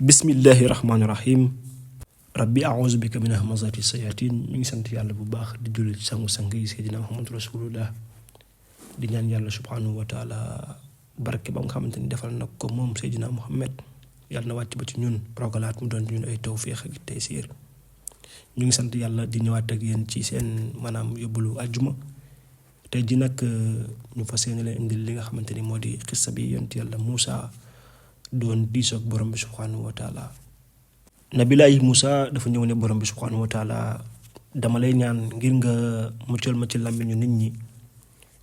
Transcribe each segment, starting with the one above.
bismillahi rahmaani rahim rabbi a'uuzu bika min hamazati sayatin. ñu ngi sant yàlla bu baax di julli ci sangu-sang yi seydina muhammad rasulullah di ñaan yàlla subhanahu wa taala barke ba nga xamante ni defal na ko moom seydina muhammad yàlla na wàcc ba ci ñun rogalaat mu doon ñun ay tawfiix ak taysiir. ñu ngi sant yàlla di ñëwaat ak yéen ci seen maanaam yóbbalu àjjuma. tey ji nag ñu fas yéene leen indil li nga xamante ni moo di xissa bi yonent yàlla Muusa doon diisoog borom bi subhanahu wa taala. nabilaayi Muusa dafa ñëw ne borom bi subhanahu wa taala dama lay ñaan ngir nga muccal ma ci làmmiñu nit ñi,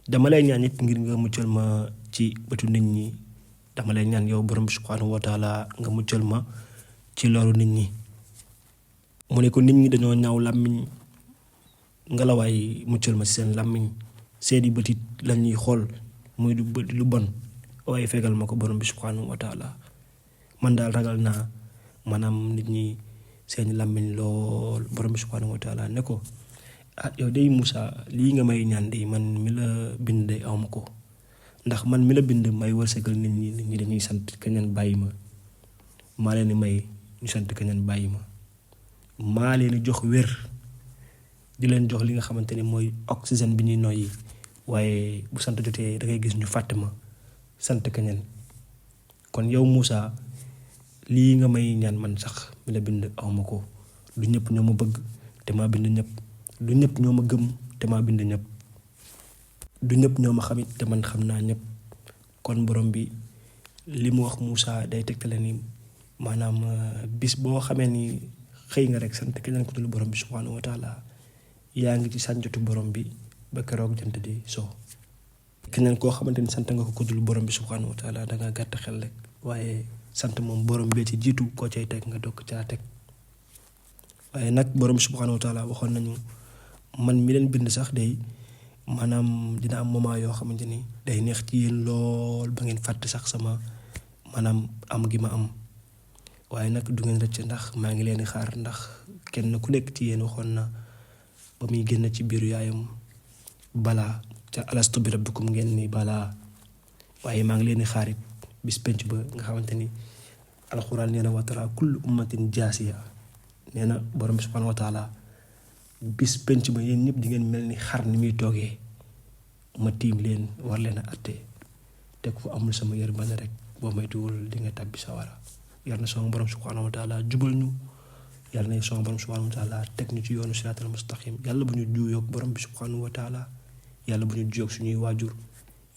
dama lay ñaan it ngir nga muccal ma ci bëtu nit ñi, dama lay ñaan yow borom bi subhanahu wa taala nga muccal ma ci loru nit ñi. mu ne ko nit ñi dañoo ñaaw làmmiñ, ngelawaay muccal ma ci seen làmmiñ, seeni bëtit lañuy xool muy lu bon, waaye fegal ma ko borom bi subhanahu wa taala. man daal ragal naa maanaam nit ñi seen làmmiñ lool. borom bi subhanahu wa taala ne ko yow day Muusa, lii nga may ñaan de man mi la bind day awma ko, ndax man mi la bind may wërsëgal nit ñi dañuy sant keneen bàyyi ma, maa leen di may ñu sant keneen bàyyi ma, maa leen di jox wér di leen jox li nga xamante ni mooy oxygène bi ñuy noyyi, waaye bu sant jotee da ngay gis ñu fàtte ma sant keneen. kon yow Muusa, lii nga may ñaan man sax mi la bind awma ko. du ñëpp ñoo ma bëgg te maa bind ñëpp, du ñëpp ñoo ma gëm te maa bind ñëpp, du ñëpp ñoo ma xamit te man xam naa ñëpp. kon borom bi li mu wax Muusa day tegtale ni maanaam bis boo xamee ni xëy nga rek sant keneen ku dul borom bi subhanahu wa taala, yaa ngi ci sànjatu borom bi ba keroog jant di so. keneen koo xamante ni sant nga ko ku dul borom bi subhanahu wa taala dangaa gàtt xel rek, waaye sant moom borom bee ci jiitu, koo cay teg nga dokk caa teg. waaye nag borom bi subhanahu wa taala waxoon nañu man mi leen bind sax day maanaam dina am moment yoo xamante ni day neex ci yéen lool ba ngeen fàtte sax sama maanaam am gi ma am, waaye nag du ngeen rëcc ndax maa ngi leen di xaar. ndax kenn ku nekk ci yéen waxoon na ba muy génn ci biiru yaayam balaa ca alastu bi rabbikum ngeen ni balaa, waaye maa ngi leen di xaarit bis penc ba nga xamante ni alxuraan nee na wa tara kullu ummatin jaasiya. nee na borom bi subhanahu wa taala bis penc ba yéen ñëpp di ngeen mel ni xar ni muy toogee, ma tiim leen war leen a atte, te ku amul sama yërmande rek boo moytuwul di nga tàbbi sawara. yal na sama borom subhanahu wa taala jubal ñu, yàlla na sama borom subhanahu wa taala teg ñu ci yoonu siraatal mustaqim. yàlla bu ñu juuyoog borom bi subhanahu wa taala, yàlla bu ñu juuyoog suñuy waajur,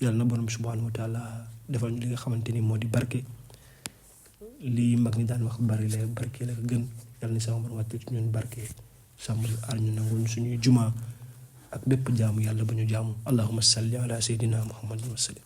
yàlla na borom bi subhanahu wa taala defal ñu li nga xamante ni moo di barke. lii mag ñi daan wax bari la barke la ko gën. yàlla na sama borom wàcce ci ñun barke, sàmm aar ñu nangul suñuy jumaa ak bépp jaamu yàlla bu ñu jaamu. allahumma salli ala sayyidina muhammadin wa sallim.